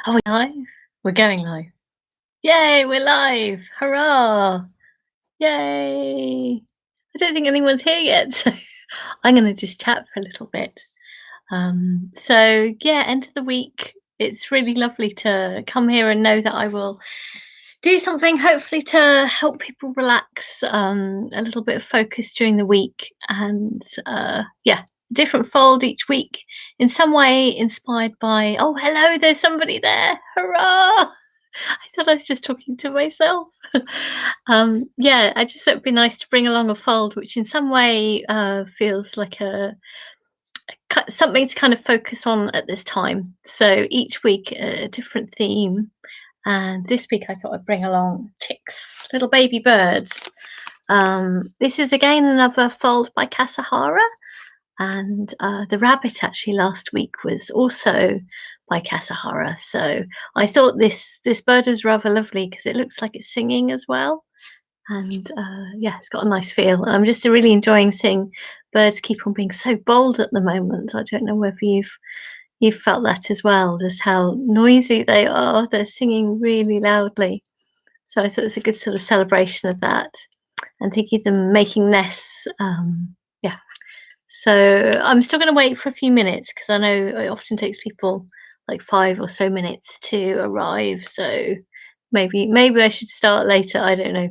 Are we live? We're going live. Yay, we're live. Hurrah. Yay. I don't think anyone's here yet, so I'm going to just chat for a little bit. So end of the week. It's really lovely to come here and know that I will do something, hopefully to help people relax, a little bit of focus during the week, and different fold each week, in some way inspired by, oh, hello, there's somebody there. Hurrah! I thought I was just talking to myself. I just thought it'd be nice to bring along a fold, which in some way feels like something to kind of focus on at this time. So each week a different theme. And this week I thought I'd bring along chicks, little baby birds. This is again another fold by Kasahara. And the rabbit actually last week was also by Kasahara. So I thought this bird was rather lovely because it looks like it's singing as well. And it's got a nice feel. I'm just really enjoying seeing birds keep on being so bold at the moment. I don't know whether you've felt that as well, just how noisy they are. They're singing really loudly. So I thought it was a good sort of celebration of that, and thinking of them making nests. So I'm still going to wait for a few minutes because I know it often takes people like 5 or so minutes to arrive. So maybe I should start later. I don't know,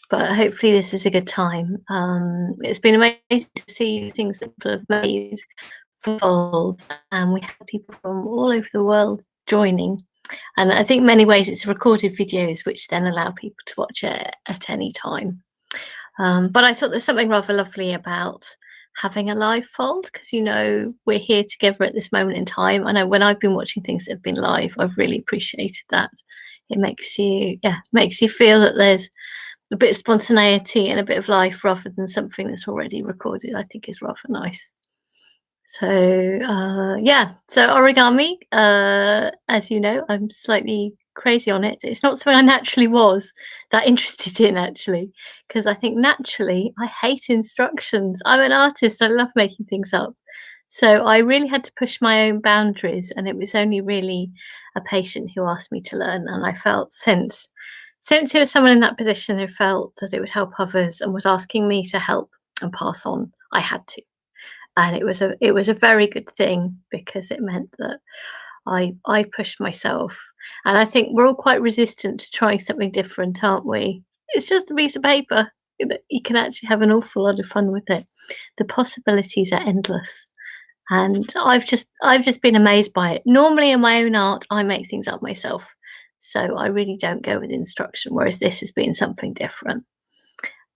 but hopefully this is a good time. It's been amazing to see things that people have made for folds, and we have people from all over the world joining. And I think in many ways it's recorded videos which then allow people to watch it at any time. But I thought there's something rather lovely about having a live fold, because we're here together at this moment in time. I know when I've been watching things that have been live, I've really appreciated that. It makes you feel that there's a bit of spontaneity and a bit of life rather than something that's already recorded. I think is rather nice. So origami, as you know, I'm slightly crazy on it. It's not something I naturally was that interested in, actually, because I think naturally I hate instructions. I'm an artist. I love making things up. So I really had to push my own boundaries, and it was only really a patient who asked me to learn. And I felt since there was someone in that position who felt that it would help others and was asking me to help and pass on, I had to. And it was a very good thing, because it meant that I pushed myself. And I think we're all quite resistant to trying something different, aren't we? It's just a piece of paper. You can actually have an awful lot of fun with it. The possibilities are endless. And I've just been amazed by it. Normally in my own art, I make things up myself. So I really don't go with instruction, whereas this has been something different.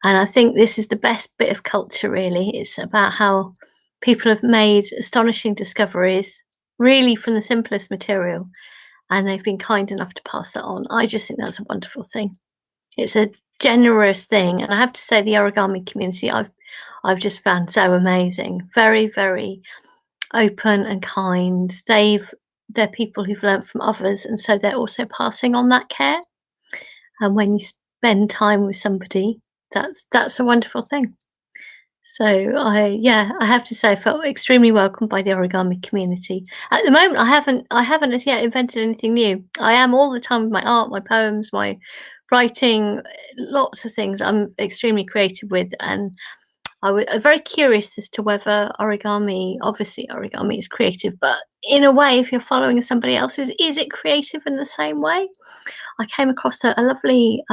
And I think this is the best bit of culture, really. It's about how people have made astonishing discoveries, really from the simplest material, and they've been kind enough to pass that on. I just think that's a wonderful thing. It's a generous thing, and I have to say the origami community I've just found so amazing. Very, very open and kind. They're people who've learnt from others, and so they're also passing on that care. And when you spend time with somebody, that's a wonderful thing. So I have to say I felt extremely welcomed by the origami community. At the moment, I haven't as yet invented anything new. I am all the time with my art, my poems, my writing, lots of things I'm extremely creative with, and I'm very curious as to whether obviously origami is creative, but in a way, if you're following somebody else's, is it creative in the same way? I came across a lovely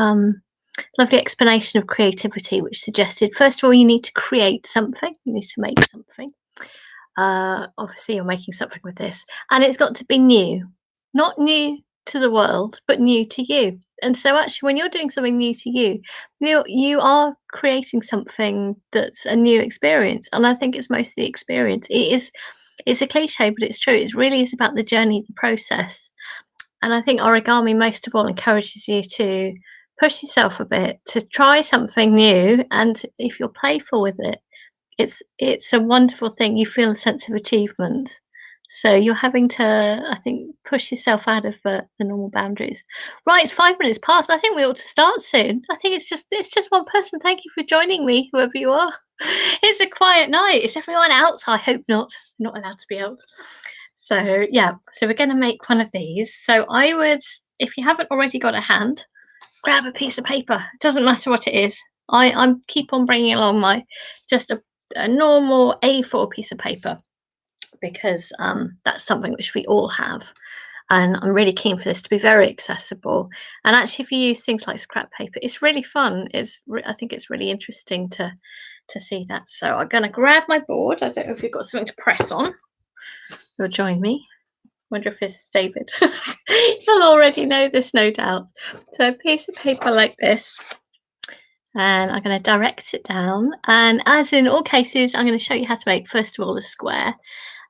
explanation of creativity, which suggested, first of all, you need to create something. You need to make something. Obviously, you're making something with this, and it's got to be new, not new to the world, but new to you. And so, actually, when you're doing something new to you, you are creating something that's a new experience. And I think it's mostly the experience. It's a cliche, but it's true. It really is about the journey, the process. And I think origami, most of all, encourages you to push yourself a bit, to try something new, and if you're playful with it, it's a wonderful thing. You feel a sense of achievement. So you're having to, I think, push yourself out of the normal boundaries. Right, it's 5 minutes past. I think we ought to start soon. I think it's just one person. Thank you for joining me, whoever you are. It's a quiet night. Is everyone out? I hope not. Not allowed to be out. So yeah, so we're going to make one of these. So I would, if you haven't already got a hand, grab a piece of paper. It doesn't matter what it is. I'm keep on bringing along my just a normal A4 piece of paper because that's something which we all have. And I'm really keen for this to be very accessible. And actually, if you use things like scrap paper, it's really fun. I think it's really interesting to see that. So I'm going to grab my board. I don't know if you've got something to press on. You'll join me. Wonder if it's David. You'll already know this, no doubt. So a piece of paper like this, and I'm going to direct it down. And as in all cases, I'm going to show you how to make, first of all, a square.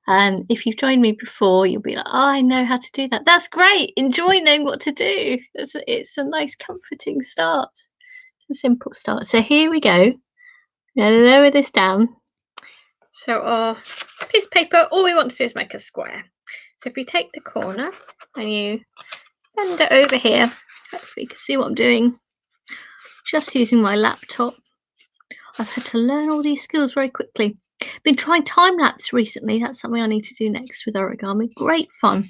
And if you've joined me before, you'll be like, oh, I know how to do that. That's great. Enjoy knowing what to do. It's a nice, comforting start. It's a simple start. So here we go. Now lower this down. So our piece of paper, all we want to do is make a square. So if you take the corner and you bend it over here, hopefully you can see what I'm doing. Just using my laptop. I've had to learn all these skills very quickly. Been trying time lapse recently. That's something I need to do next with origami. Great fun.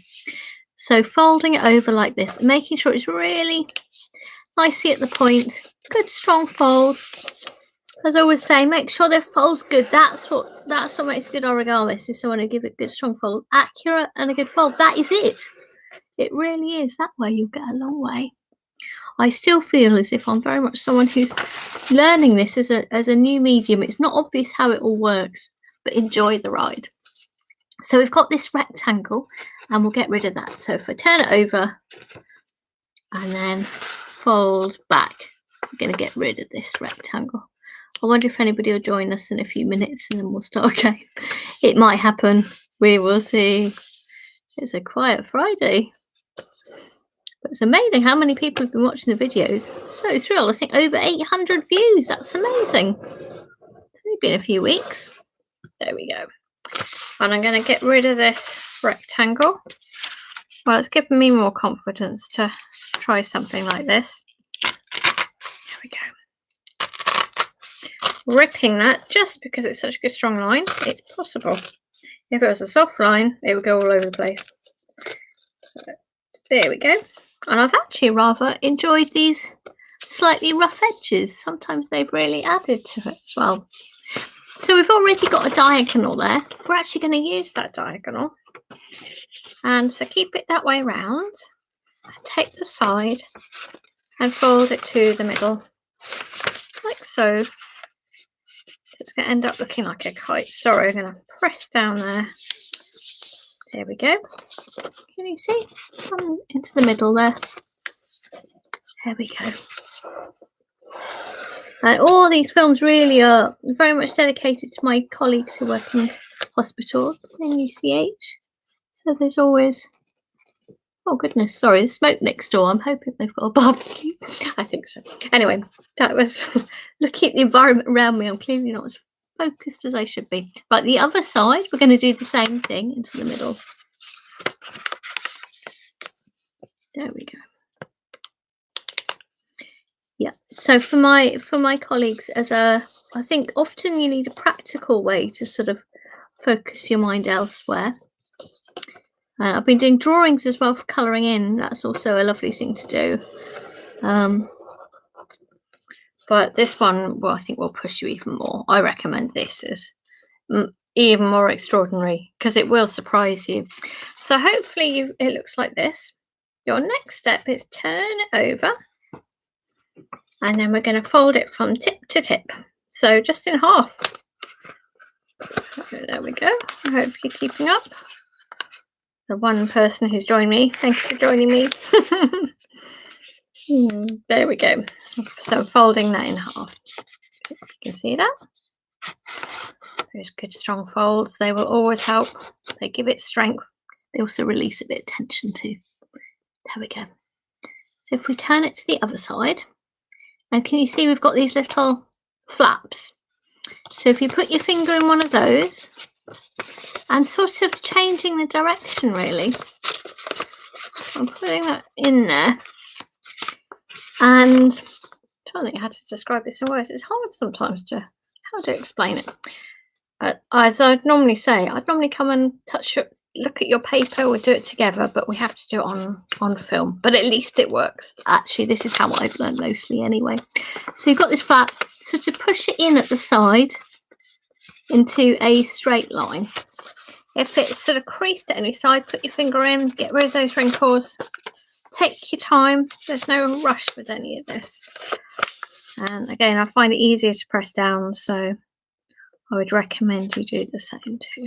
So folding it over like this, making sure it's really nicely at the point. Good strong fold. As I always say, make sure the fold's good. That's what makes good origami. So someone who give it a good strong fold, accurate and a good fold. That is it. It really is. That way you'll get a long way. I still feel as if I'm very much someone who's learning this as a new medium. It's not obvious how it all works, but enjoy the ride. So we've got this rectangle and we'll get rid of that. So if I turn it over and then fold back, I'm going to get rid of this rectangle. I wonder if anybody will join us in a few minutes and then we'll start again. It might happen. We will see. It's a quiet Friday. But it's amazing how many people have been watching the videos. So thrilled. I think over 800 views. That's amazing. It's only been a few weeks. There we go. And I'm going to get rid of this rectangle. Well, it's given me more confidence to try something like this. There we go. Ripping that just because it's such a good strong line. It's possible. If it was a soft line, it would go all over the place. So, there we go. And I've actually rather enjoyed these slightly rough edges. Sometimes they've really added to it as well. So we've already got a diagonal there. We're actually going to use that diagonal. And so keep it that way round. Take the side and fold it to the middle. Like so. It's going to end up looking like a kite. Sorry, I'm going to press down there. There we go. Can you see? Come into the middle there. There we go. And all these films really are very much dedicated to my colleagues who work in hospital in UCH. So there's always, oh goodness, sorry, there's smoke next door. I'm hoping they've got a barbecue. I think so. Anyway, that was looking at the environment around me. I'm clearly not as focused as I should be. But the other side, we're going to do the same thing into the middle. There we go. Yeah. So for my colleagues, I think often you need a practical way to sort of focus your mind elsewhere. I've been doing drawings as well for colouring in. That's also a lovely thing to do. But this one, well, I think will push you even more. I recommend this as even more extraordinary because it will surprise you. So hopefully it looks like this. Your next step is turn it over. And then we're going to fold it from tip to tip. So just in half. There we go. I hope you're keeping up. The one person who's joined me, thank you for joining me. There we go. So folding that in half. You can see that. Those good strong folds, they will always help. They give it strength. They also release a bit of tension too. There we go. So if we turn it to the other side, and can you see we've got these little flaps? So if you put your finger in one of those and sort of changing the direction really, I'm putting that in there. And I don't think I had to describe this in words. It's hard sometimes to how to explain it. As I'd normally say, I'd normally come and look at your paper, we'll do it together, but we have to do it on film. But at least it works. Actually, this is how I've learned mostly anyway. So you've got this flap, so to push it in at the side into a straight line. If it's sort of creased at any side, put your finger in, get rid of those wrinkles. Take your time. There's no rush with any of this. And again, I find it easier to press down, so I would recommend you do the same too.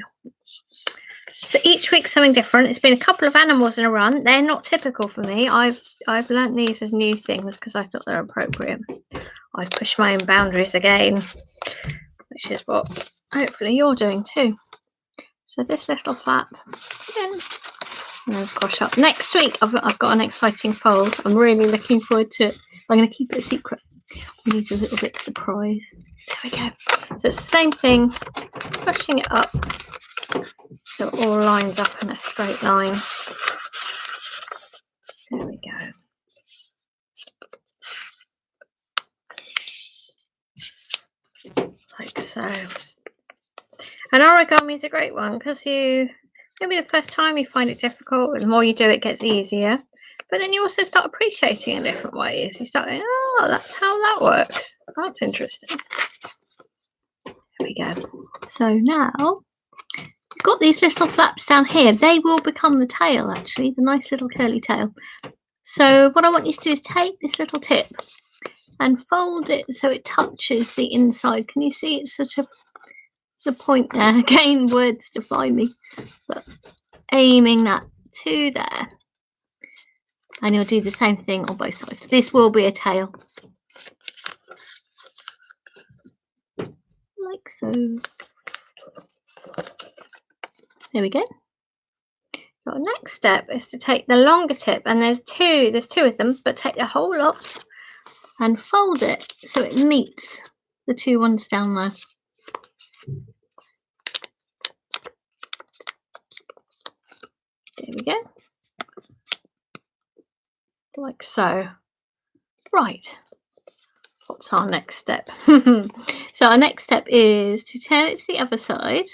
So each week something different. It's been a couple of animals in a run. They're not typical for me. I've learnt these as new things because I thought they're appropriate. I push my own boundaries again, which is what hopefully you're doing too. So this little flap in, and then squash up. Next week I've got an exciting fold. I'm really looking forward to it. I'm going to keep it a secret. We need a little bit of surprise. There we go. So it's the same thing, pushing it up so it all lines up in a straight line. There we go. Like so. And origami is a great one because maybe the first time you find it difficult, and the more you do it gets easier. But then you also start appreciating it in different ways. You start going, oh, that's how that works. That's interesting. There we go. So now you've got these little flaps down here. They will become the tail, actually, the nice little curly tail. So what I want you to do is take this little tip and fold it so it touches the inside. Can you see it's sort of, there's a point there. Again, words defy me. But aiming that to there. And you'll do the same thing on both sides. This will be a tail. Like so. There we go. Your next step is to take the longer tip, and there's two of them, but take the whole lot and fold it so it meets the two ones down there. There we go. Like so. Right. What's our next step? So our next step is to turn it to the other side.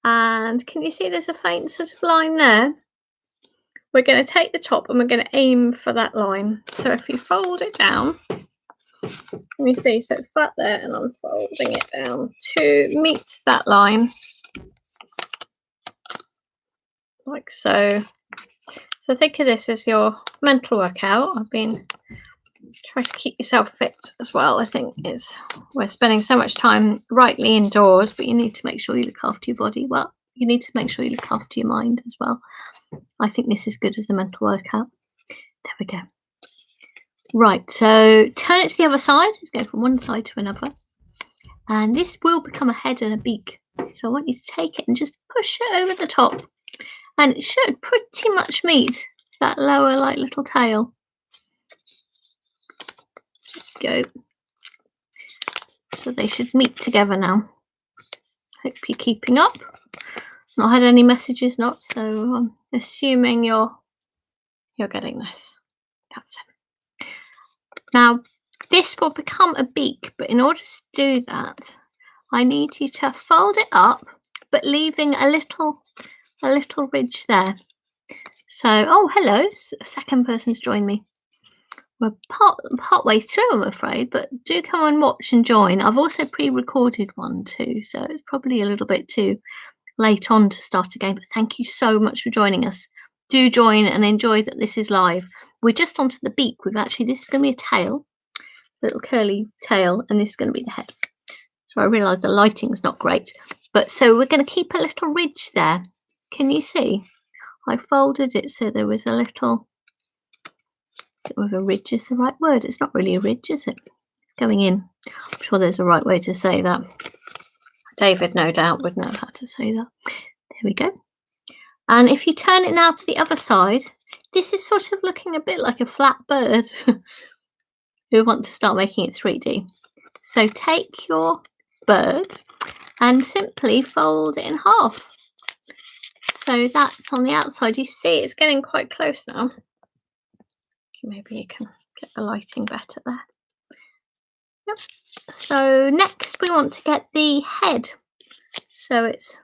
And can you see there's a faint sort of line there? We're going to take the top and we're going to aim for that line. So if you fold it down, can you see? So it's flat there, and I'm folding it down to meet that line. Like so. So think of this as your mental workout. Try to keep yourself fit as well. I think we're spending so much time rightly indoors, but you need to make sure you look after your body. Well, you need to make sure you look after your mind as well. I think this is good as a mental workout. There we go. Right, so turn it to the other side. Let's go from one side to another. And this will become a head and a beak. So I want you to take it and just push it over the top. And it should pretty much meet that lower, like, little tail. Go. So they should meet together now. Hope you're keeping up. Not had any messages, not, so I'm assuming you're getting this. That's it. Now, this will become a beak, but in order to do that, I need you to fold it up, but leaving a little ridge there. So, oh, hello, a second person's joined me. We're part way through, I'm afraid, but do come and watch and join. I've also pre-recorded one too, so it's probably a little bit too late on to start again, but thank you so much for joining us. Do join and enjoy that this is live. We're just onto the beak. This is going to be a tail, little curly tail, and this is going to be the head. So I realise the lighting's not great, but so we're going to keep a little ridge there. Can you see? I folded it so there was a little, whether ridge is the right word. It's not really a ridge, is it? It's going in. I'm sure there's a right way to say that. David, no doubt, would know how to say that. There we go. And if you turn it now to the other side, this is sort of looking a bit like a flat bird. Who want to start making it 3D? So take your bird and simply fold it in half. So that's on the outside. You see it's getting quite close now. Maybe you can get the lighting better there. Yep. So next we want to get the head. So it's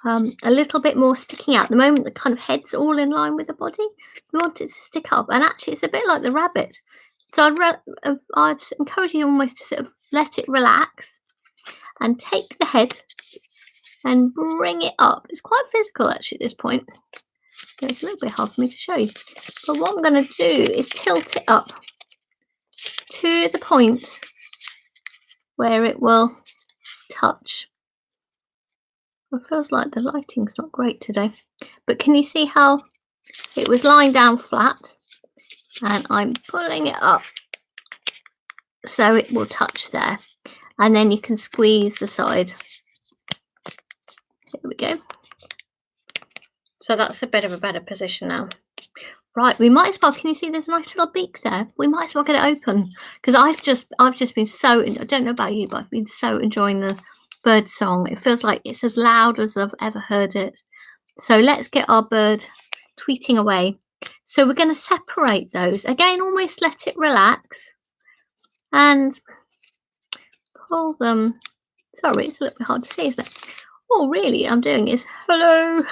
a little bit more sticking out. At the moment, the kind of head's all in line with the body. We want it to stick up, and actually, it's a bit like the rabbit. So I'd encourage you almost to sort of let it relax and take the head and bring it up. It's quite physical actually at this point. It's a little bit hard for me to show you. But what I'm going to do is tilt it up to the point where it will touch. It feels like the lighting's not great today. But can you see how it was lying down flat? And I'm pulling it up so it will touch there. And then you can squeeze the side. There we go. So that's a bit of a better position now. Right, we might as well, can you see there's a nice little beak there? We might as well get it open, because I've just been so, I don't know about you, but I've been so enjoying the bird song. It feels like it's as loud as I've ever heard it. So let's get our bird tweeting away. So we're going to separate those. Again, almost let it relax and pull them. Sorry, it's a little bit hard to see, isn't it? All really I'm doing is hello.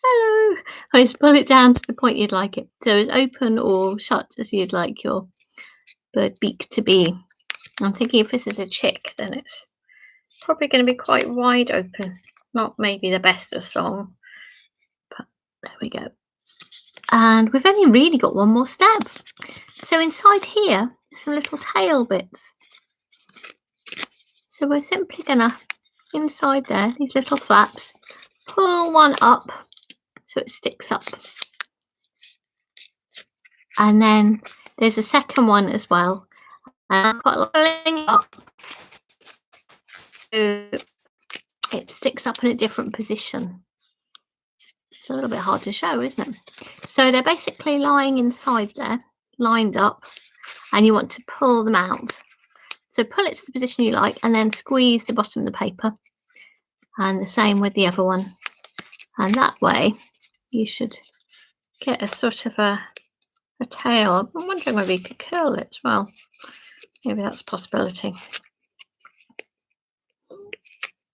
Hello. I just pull it down to the point you'd like it. So as open or shut as you'd like your bird beak to be. I'm thinking if this is a chick, then it's probably going to be quite wide open. Not maybe the best of song, but there we go. And we've only really got one more step. So inside here, some little tail bits. So we're simply going to, inside there, these little flaps, pull one up so it sticks up. And then there's a second one as well. And I'm quite pulling it up so it sticks up in a different position. It's a little bit hard to show, isn't it? So they're basically lying inside there, lined up, and you want to pull them out. So pull it to the position you like and then squeeze the bottom of the paper. And the same with the other one. And that way you should get a sort of a tail. I'm wondering whether you could curl it as well. Maybe that's a possibility.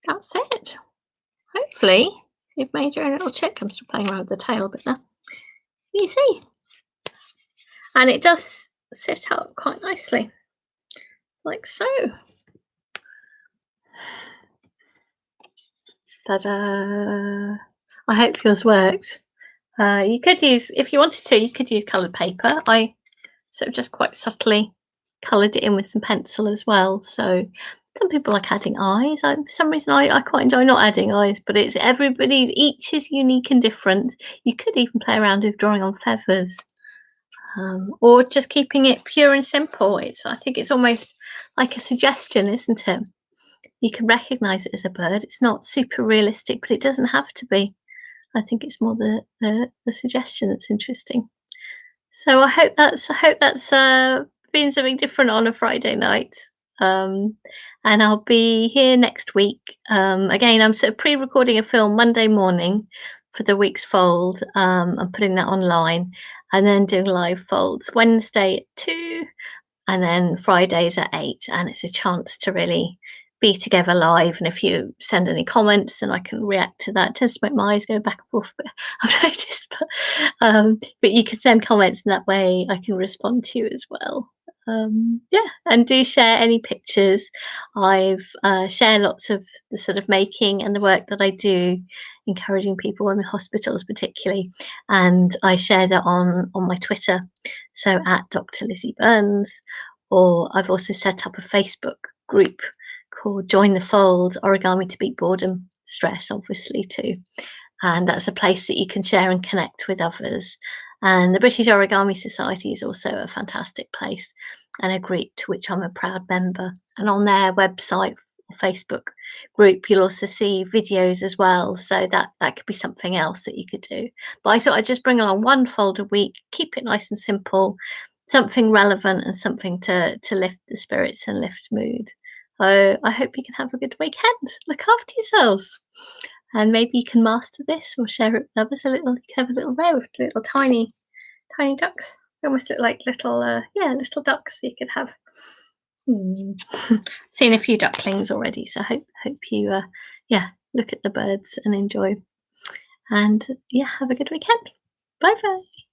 That's it. Hopefully you've made your own little chick. I'm still playing around with the tail a bit now. You see? And it does sit up quite nicely. Like so. Ta-da! I hope yours worked. You could use, if you wanted to, you could use coloured paper. I sort of just quite subtly coloured it in with some pencil as well. So some people like adding eyes. For some reason, I quite enjoy not adding eyes, but it's everybody, each is unique and different. You could even play around with drawing on feathers. Or just keeping it pure and simple. I think it's almost like a suggestion, isn't it? You can recognise it as a bird. It's not super realistic, but it doesn't have to be. I think it's more the suggestion that's interesting. So I hope that's been something different on a Friday night. And I'll be here next week. Again, I'm sort of pre-recording a film Monday morning for the week's fold. I'm putting that online and then doing live folds Wednesday at 2 and then Fridays at 8. And it's a chance to really be together live. And if you send any comments, then I can react to that. It tends to make my eyes go back and forth, but I've noticed. But you can send comments, and that way I can respond to you as well. Yeah, and do share any pictures. I've shared lots of the sort of making and the work that I do, encouraging people in hospitals particularly, and I share that on my Twitter, so at Dr. Lizzie Burns, or I've also set up a Facebook group called Join the Fold, Origami to Beat Boredom Stress, obviously too, and that's a place that you can share and connect with others. And the British Origami Society is also a fantastic place and a group to which I'm a proud member. And on their website or Facebook group, you'll also see videos as well. So that could be something else that you could do. But I thought I'd just bring along one fold a week, keep it nice and simple, something relevant and something to lift the spirits and lift mood. So I hope you can have a good weekend. Look after yourselves. And maybe you can master this or share it with others. You can have a little row of little tiny ducks. They almost look like little, little ducks. So you could have Mm. Seen a few ducklings already, so hope you, yeah, look at the birds and enjoy. And, yeah, have a good weekend. Bye bye.